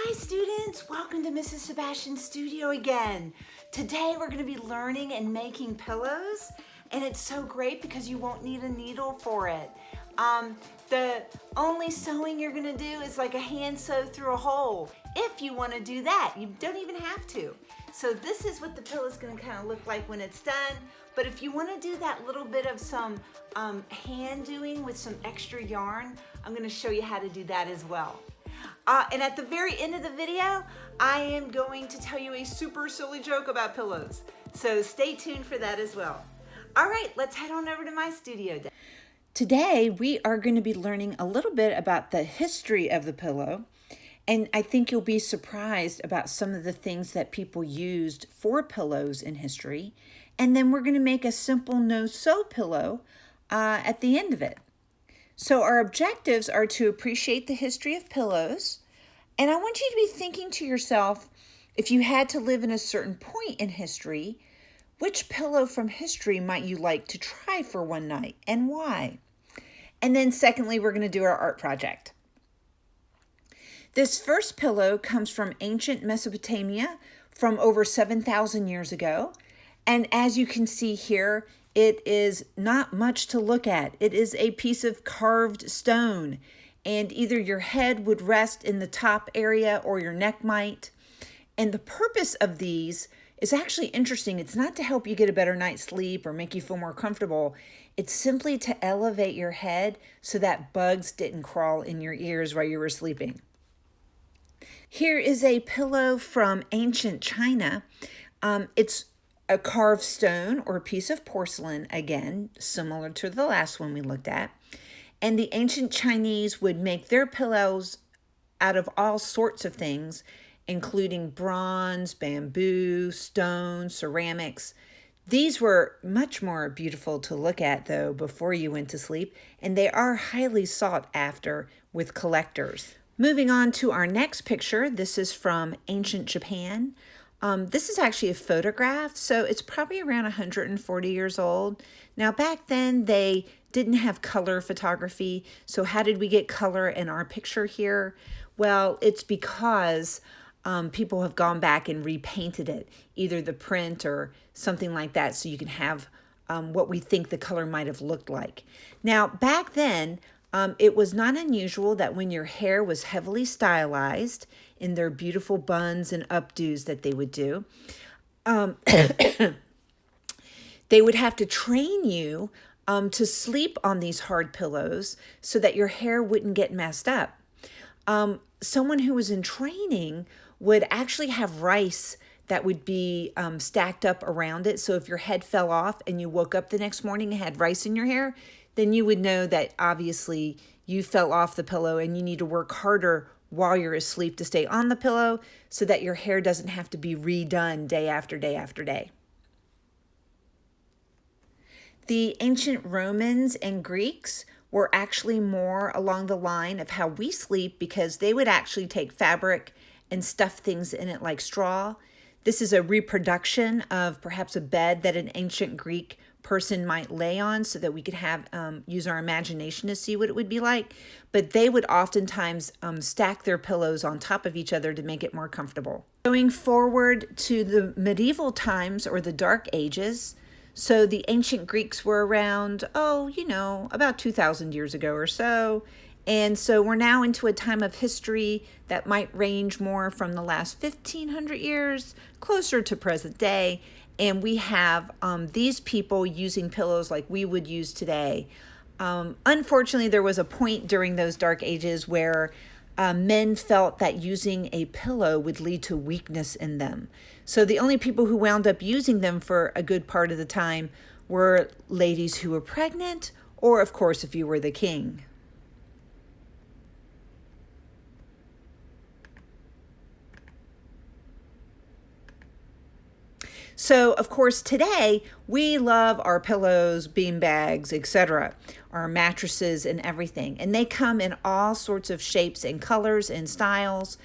Hi students, welcome to Mrs. Sebastian's studio again. Today we're going to be learning and making pillows, and it's so great because you won't need a needle for it. The only sewing you're going to do is like a hand sew through a hole. If you want to do that, you don't even have to. So this is what the pillow is going to kind of look like when it's done. But if you want to do that little bit of some hand doing with some extra yarn, I'm going to show you how to do that as well. And at the very end of the video, I am going to tell you a super silly joke about pillows. So stay tuned for that as well. All right, let's head on over to my studio. Today, we are going to be learning a little bit about the history of the pillow. And I think you'll be surprised about some of the things that people used for pillows in history. And then we're going to make a simple no-sew pillow at the end of it. So our objectives are to appreciate the history of pillows. And I want you to be thinking to yourself, if you had to live in a certain point in history, which pillow from history might you like to try for one night and why? And then secondly, we're going to do our art project. This first pillow comes from ancient Mesopotamia from over 7,000 years ago. And as you can see here, it is not much to look at. It is a piece of carved stone, and either your head would rest in the top area or your neck might. And the purpose of these is actually interesting. It's not to help you get a better night's sleep or make you feel more comfortable. It's simply to elevate your head so that bugs didn't crawl in your ears while you were sleeping. Here is a pillow from ancient China. It's a carved stone or a piece of porcelain, again, similar to the last one we looked at. And the ancient Chinese would make their pillows out of all sorts of things, including bronze, bamboo, stone, ceramics. These were much more beautiful to look at, though, before you went to sleep, and they are highly sought after with collectors. Moving on to our next picture, this is from ancient Japan. This is actually a photograph, so it's probably around 140 years old. Now, back then, they didn't have color photography, so how did we get color in our picture here? Well, it's because people have gone back and repainted it, either the print or something like that, so you can have what we think the color might have looked like. Now, back then, it was not unusual that when your hair was heavily stylized in their beautiful buns and updos that they would do, they would have to train you to sleep on these hard pillows so that your hair wouldn't get messed up. Someone who was in training would actually have rice that would be stacked up around it. So if your head fell off and you woke up the next morning and had rice in your hair, then you would know that obviously you fell off the pillow and you need to work harder while you're asleep to stay on the pillow so that your hair doesn't have to be redone day after day after day. The ancient Romans and Greeks were actually more along the line of how we sleep because they would actually take fabric and stuff things in it like straw. This is a reproduction of perhaps a bed that an ancient Greek person might lay on so that we could have use our imagination to see what it would be like. But they would oftentimes stack their pillows on top of each other to make it more comfortable. Going forward to the medieval times or the Dark Ages, so the ancient Greeks were around, about 2,000 years ago or so. And so we're now into a time of history that might range more from the last 1,500 years, closer to present day. And we have these people using pillows like we would use today. Unfortunately, there was a point during those dark ages where men felt that using a pillow would lead to weakness in them. So the only people who wound up using them for a good part of the time were ladies who were pregnant, or of course, if you were the king. So, of course, today we love our pillows, bean bags, etc., our mattresses and everything. And they come in all sorts of shapes and colors and styles.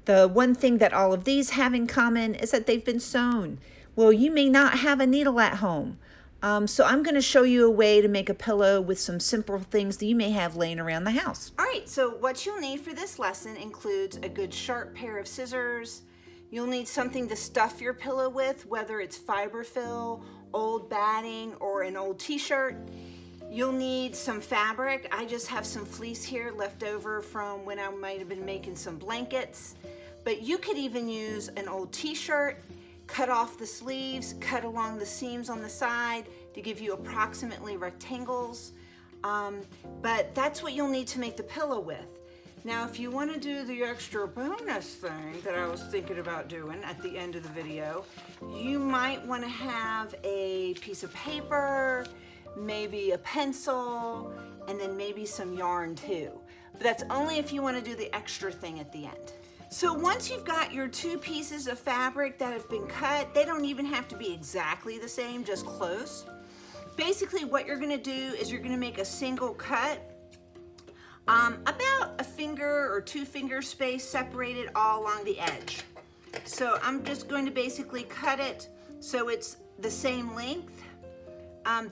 The one thing that all of these have in common is that they've been sewn. Well, you may not have a needle at home, So I'm going to show you a way to make a pillow with some simple things that you may have laying around the house. All right, so what you'll need for this lesson includes a good sharp pair of scissors. You'll need something to stuff your pillow with, whether it's fiberfill, old batting, or an old t-shirt. You'll need some fabric. I just have some fleece here left over from when I might have been making some blankets. But you could even use an old t-shirt, cut off the sleeves, cut along the seams on the side to give you approximately rectangles. But that's what you'll need to make the pillow with. Now, if you want to do the extra bonus thing that I was thinking about doing at the end of the video, you might want to have a piece of paper, maybe a pencil, and then maybe some yarn too. But that's only if you want to do the extra thing at the end. So once you've got your two pieces of fabric that have been cut, they don't even have to be exactly the same, just close. Basically what you're gonna do is you're gonna make a single cut, about a finger or 2 finger space separated all along the edge. So I'm just going to basically cut it so it's the same length.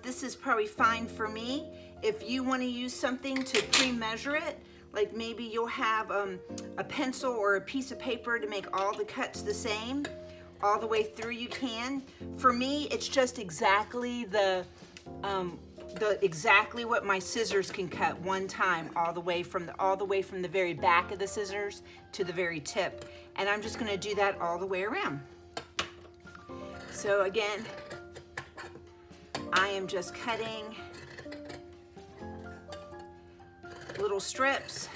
This is probably fine for me. If you want to use something to pre-measure it, like maybe you'll have a pencil or a piece of paper to make all the cuts the same, all the way through, you can. For me, it's just exactly exactly what my scissors can cut one time, all the way from the very back of the scissors to the very tip. And I'm just going to do that all the way around. So again, I am just cutting little strips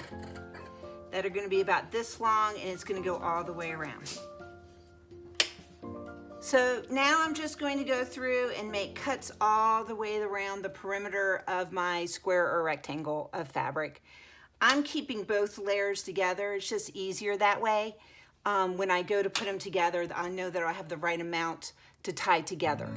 that are going to be about this long, and it's going to go all the way around. So now I'm just going to go through and make cuts all the way around the perimeter of my square or rectangle of fabric. I'm keeping both layers together. It's just easier that way. When I go to put them together, I know that I have the right amount to tie together.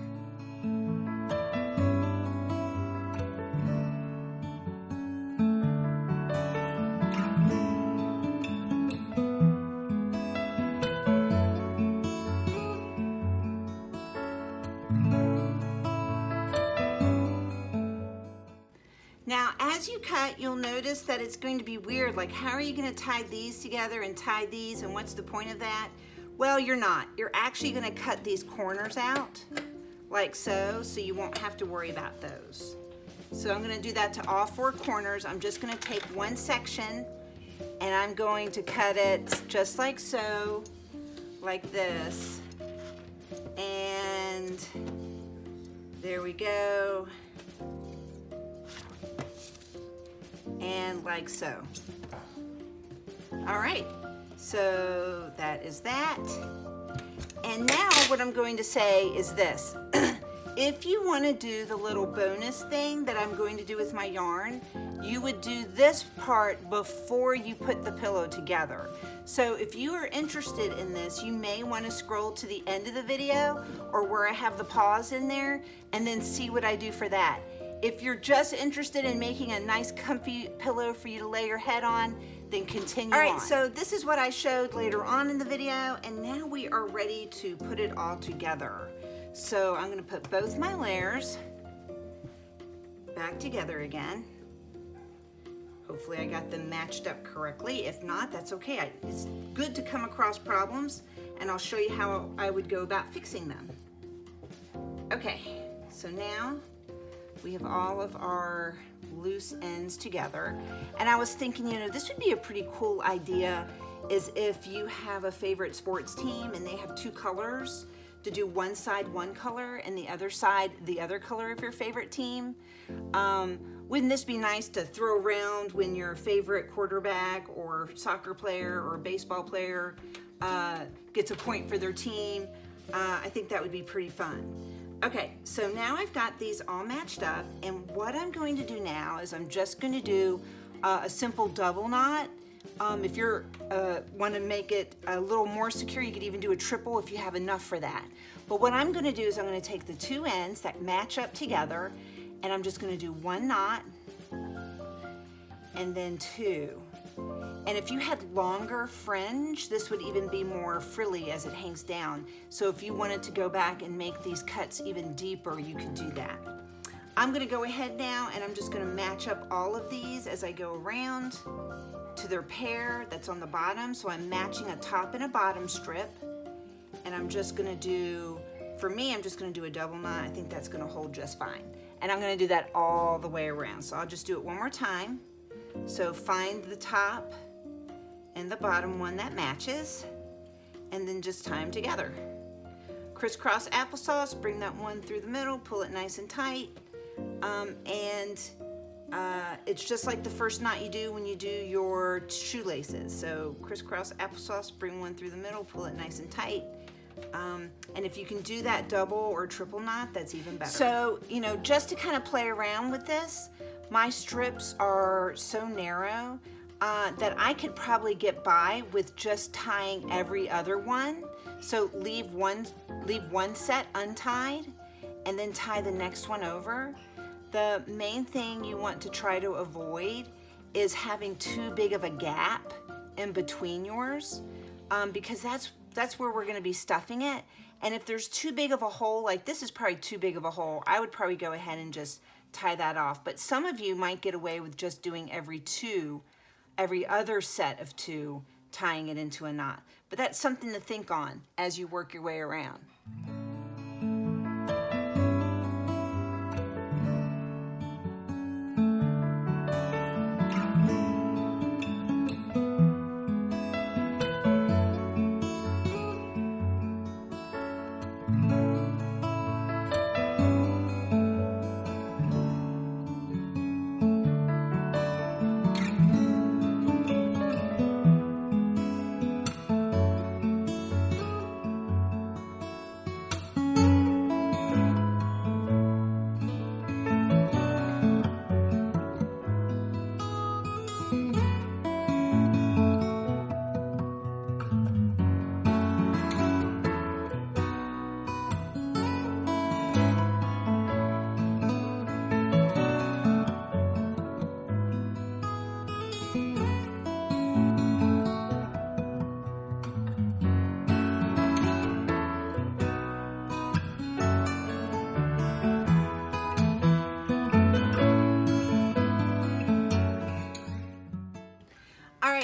Now, as you cut, you'll notice that it's going to be weird. Like, how are you going to tie these together and tie these, and what's the point of that? Well, you're not. You're actually going to cut these corners out, like so you won't have to worry about those. So I'm going to do that to all 4 corners. I'm just going to take one section, and I'm going to cut it just like so, like this. And there we go. And like so. All right, so that is that. And now what I'm going to say is this. If you want to do the little bonus thing that I'm going to do with my yarn, you would do this part before you put the pillow together. So if you are interested in this, you may want to scroll to the end of the video or where I have the pause in there and then see what I do for that. If you're just interested in making a nice comfy pillow for you to lay your head on, then continue on. All right, so this is what I showed later on in the video, and now we are ready to put it all together. So I'm gonna put both my layers back together again. Hopefully I got them matched up correctly. If not, that's okay. It's good to come across problems, and I'll show you how I would go about fixing them. Okay, so now we have all of our loose ends together. And I was thinking, you know, this would be a pretty cool idea is if you have a favorite sports team and they have 2 colors, to do one side one color and the other side the other color of your favorite team. Wouldn't this be nice to throw around when your favorite quarterback or soccer player or baseball player gets a point for their team? I think that would be pretty fun. Okay, so now I've got these all matched up, and what I'm going to do now is I'm just going to do a simple double knot. If you want to make it a little more secure, you could even do a triple if you have enough for that. But what I'm going to do is I'm going to take the 2 ends that match up together, and I'm just going to do 1 knot, and then 2. And if you had longer fringe, this would even be more frilly as it hangs down. So if you wanted to go back and make these cuts even deeper, you could do that. I'm gonna go ahead now and I'm just gonna match up all of these as I go around to their pair that's on the bottom. So I'm matching a top and a bottom strip, and I'm just gonna do, for me, I'm just gonna do a double knot. I think that's gonna hold just fine. And I'm gonna do that all the way around. So I'll just do it one more time. So find the top and the bottom one that matches, and then just tie them together. Crisscross applesauce, bring that one through the middle, pull it nice and tight. It's just like the first knot you do when you do your shoelaces. So crisscross applesauce, bring one through the middle, pull it nice and tight. And if you can do that double or triple knot, that's even better. So, you know, just to kind of play around with this, my strips are so narrow that I could probably get by with just tying every other one. So leave one set untied and then tie the next one over. The main thing you want to try to avoid is having too big of a gap in between yours, because that's where we're gonna be stuffing it. And if there's too big of a hole, like this is probably too big of a hole, I would probably go ahead and just tie that off. But some of you might get away with just doing every other set of two, tying it into a knot. But that's something to think on as you work your way around.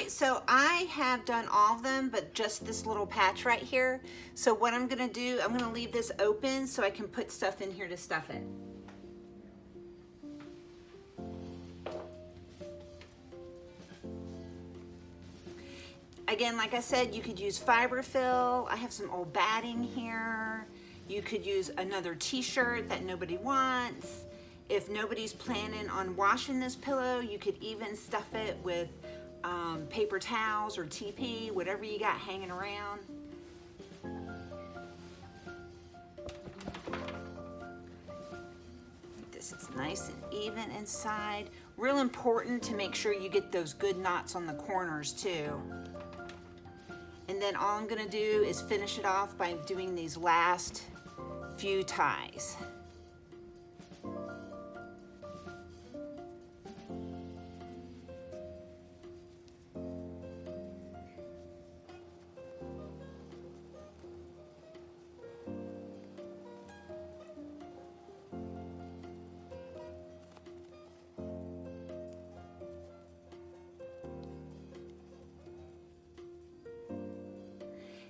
So I have done all of them, but just this little patch right here. So what I'm gonna do, I'm gonna leave this open so I can put stuff in here to stuff it. Again, like I said, you could use fiberfill. I have some old batting here. You could use another t-shirt that nobody wants. If nobody's planning on washing this pillow, you could even stuff it with paper towels or TP, whatever you got hanging around. This is nice and even inside. Real important to make sure you get those good knots on the corners too. And then all I'm gonna do is finish it off by doing these last few ties.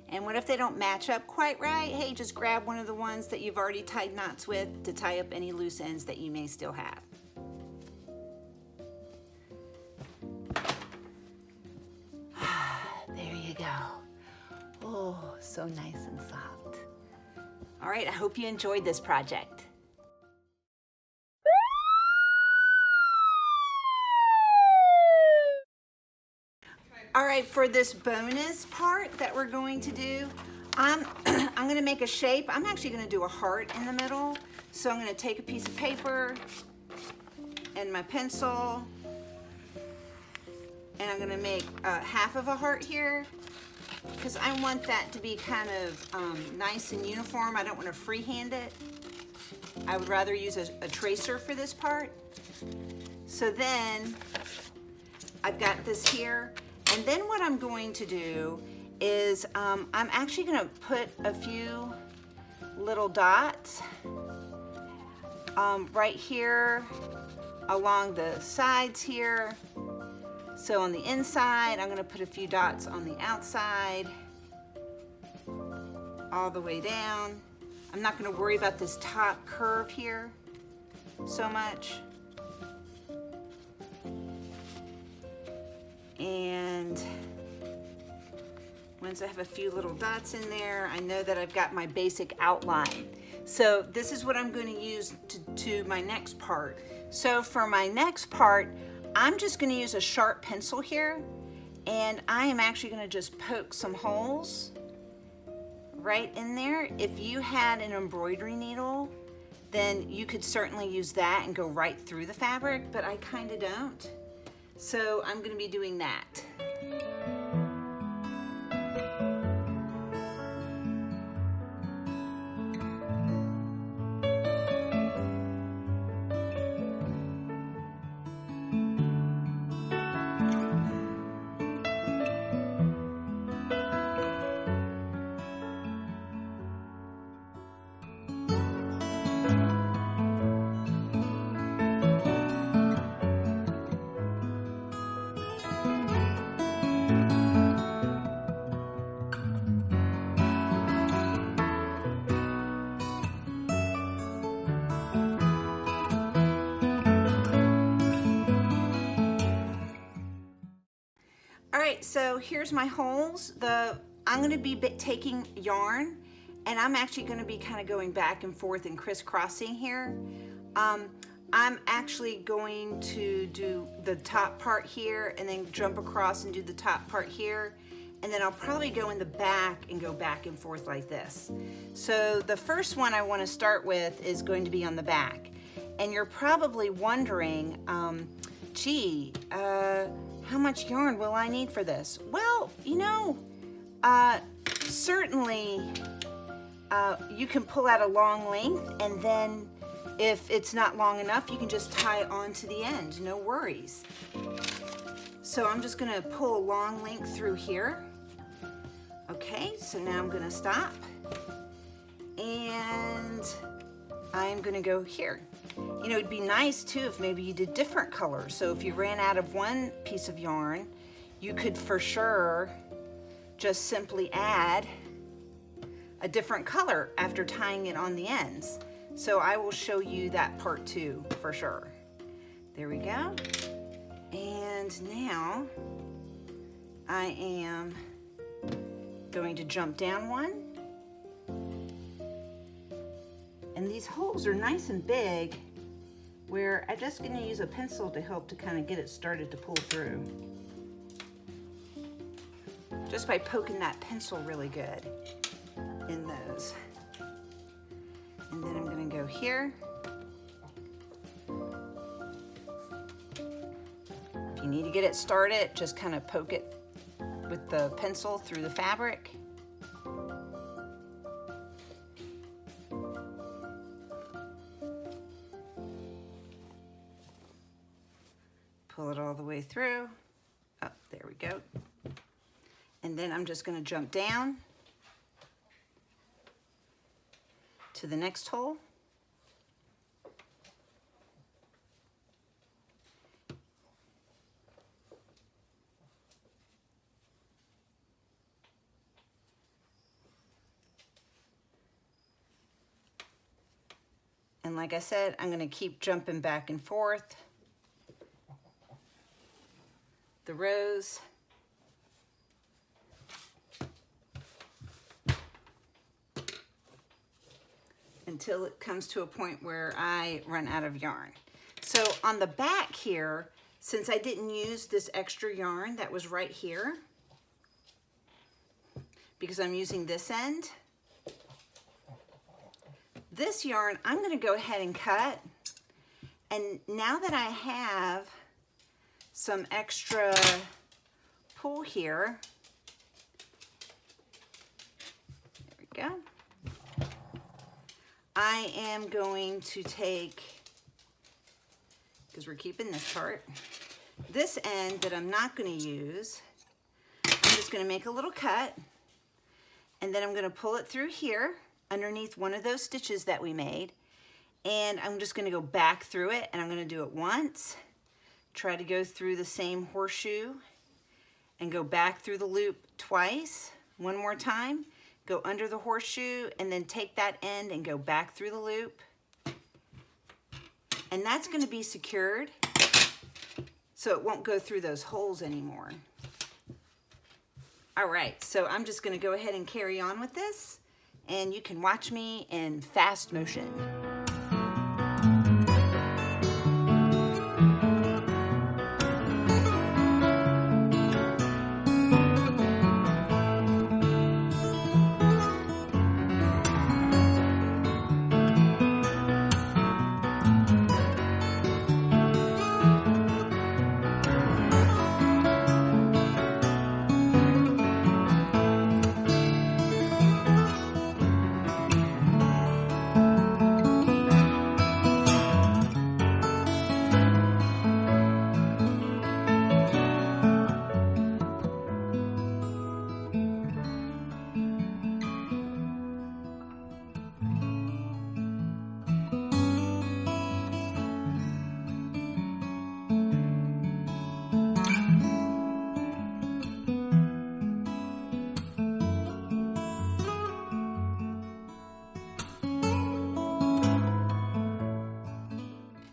And what if they don't match up quite right? Hey, just grab one of the ones that you've already tied knots with to tie up any loose ends that you may still have. There you go. Oh, so nice and soft. All right, I hope you enjoyed this project. All right, for this bonus part that we're going to do, I'm gonna make a shape. I'm actually gonna do a heart in the middle. So I'm gonna take a piece of paper and my pencil, and I'm gonna make half of a heart here, because I want that to be kind of nice and uniform. I don't want to freehand it. I would rather use a tracer for this part. So then I've got this here. And then what I'm going to do is I'm actually going to put a few little dots right here along the sides here. So on the inside, I'm going to put a few dots on the outside, all the way down. I'm not going to worry about this top curve here so much. And once I have a few little dots in there, I know that I've got my basic outline. So this is what I'm going to use to my next part. So for my next part, I'm just going to use a sharp pencil here, and I am actually going to just poke some holes right in there. If you had an embroidery needle, then you could certainly use that and go right through the fabric, but I kind of don't. So I'm going to be doing that. All right, so here's my holes. I'm going to be taking yarn, and I'm actually going to be kind of going back and forth and crisscrossing here. I'm actually going to do the top part here and then jump across and do the top part here, and then I'll probably go in the back and go back and forth like this. So the first one I want to start with is going to be on the back, and you're probably wondering, gee, how much yarn will I need for this? Well, you know, certainly you can pull out a long length, and then if it's not long enough, you can just tie it on to the end, no worries. So I'm just gonna pull a long length through here. Okay, so now I'm gonna stop, and I'm gonna go here. You know, it'd be nice too if maybe you did different colors. So if you ran out of one piece of yarn, you could for sure just simply add a different color after tying it on the ends. So I will show you that part too, for sure. There we go. And now I am going to jump down one. And these holes are nice and big, where I'm just going to use a pencil to help to kind of get it started to pull through. Just by poking that pencil really good in those. And then I'm going to go here. If you need to get it started, just kind of poke it with the pencil through the fabric. Pull it all the way through. Oh, there we go. And then I'm just going to jump down to the next hole. And like I said, I'm going to keep jumping back and forth the rows. Until it comes to a point where I run out of yarn. So on the back here, since I didn't use this extra yarn that was right here, because I'm using this end, this yarn I'm going to go ahead and cut. And now that I have some extra pull here, there we go. I am going to take, because we're keeping this part, this end that I'm not going to use, I'm just going to make a little cut, and then I'm going to pull it through here underneath one of those stitches that we made, And I'm just gonna go back through it, and I'm gonna do it once. Try to go through the same horseshoe and go back through the loop twice. One more time, go under the horseshoe and then take that end and go back through the loop. And that's gonna be secured so it won't go through those holes anymore. All right, so I'm just gonna go ahead and carry on with this, and you can watch me in fast motion.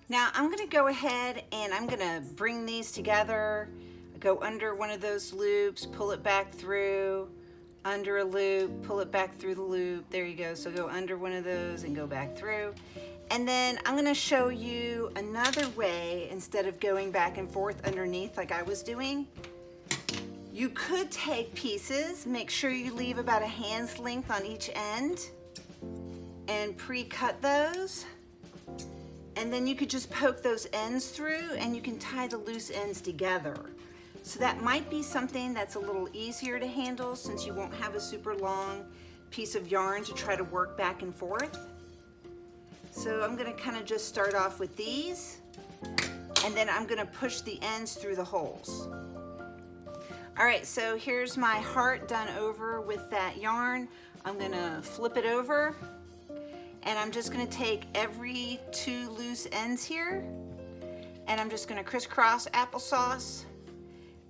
Now I'm gonna go ahead and I'm gonna bring these together, go under one of those loops, pull it back through, under a loop, pull it back through the loop. There you go. So go under one of those and go back through. And then I'm gonna show you another way, instead of going back and forth underneath like I was doing. You could take pieces, make sure you leave about a hand's length on each end and pre-cut those. And then you could just poke those ends through and you can tie the loose ends together. So that might be something that's a little easier to handle, since you won't have a super long piece of yarn to try to work back and forth. So I'm gonna kind of just start off with these, and then I'm gonna push the ends through the holes. All right, so here's my heart done over with that yarn. I'm gonna flip it over, and I'm just gonna take every 2 loose ends here, and I'm just gonna crisscross applesauce,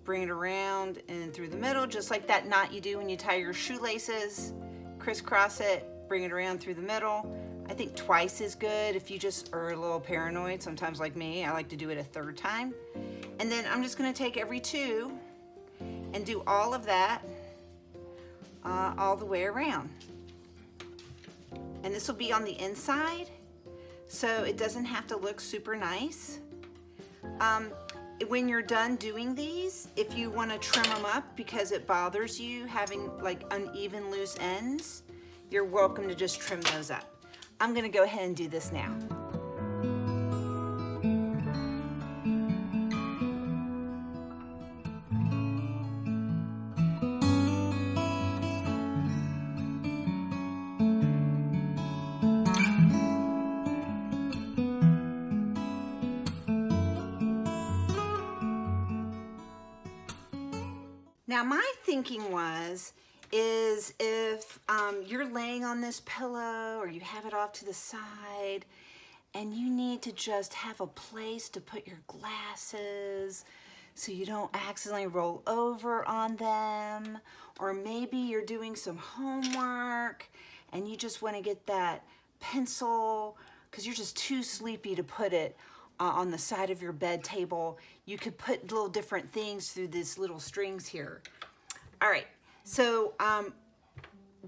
bring it around and through the middle, just like that knot you do when you tie your shoelaces. Crisscross it, bring it around through the middle. I think twice is good if you just are a little paranoid, sometimes like me. I like to do it a 3rd time. And then I'm just gonna take every 2 and do all of that all the way around. And this will be on the inside, so it doesn't have to look super nice. When you're done doing these, if you want to trim them up because it bothers you having like uneven loose ends, you're welcome to just trim those up. I'm gonna go ahead and do this now. Now my thinking is if you're laying on this pillow or you have it off to the side and you need to just have a place to put your glasses so you don't accidentally roll over on them, or maybe you're doing some homework and you just want to get that pencil because you're just too sleepy to put it on the side of your bed table, you could put little different things through these little strings here. All right, so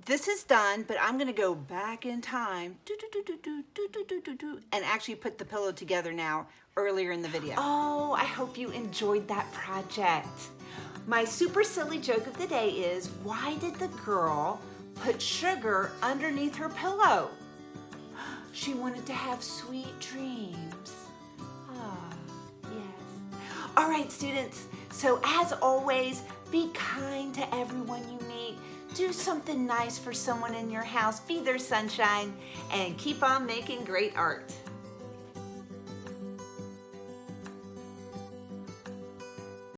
this is done, but I'm gonna go back in time and actually put the pillow together now earlier in the video. Oh, I hope you enjoyed that project. My super silly joke of the day is, why did the girl put sugar underneath her pillow? She wanted to have sweet dreams. All right, students, so as always, be kind to everyone you meet. Do something nice for someone in your house. Be their sunshine and keep on making great art.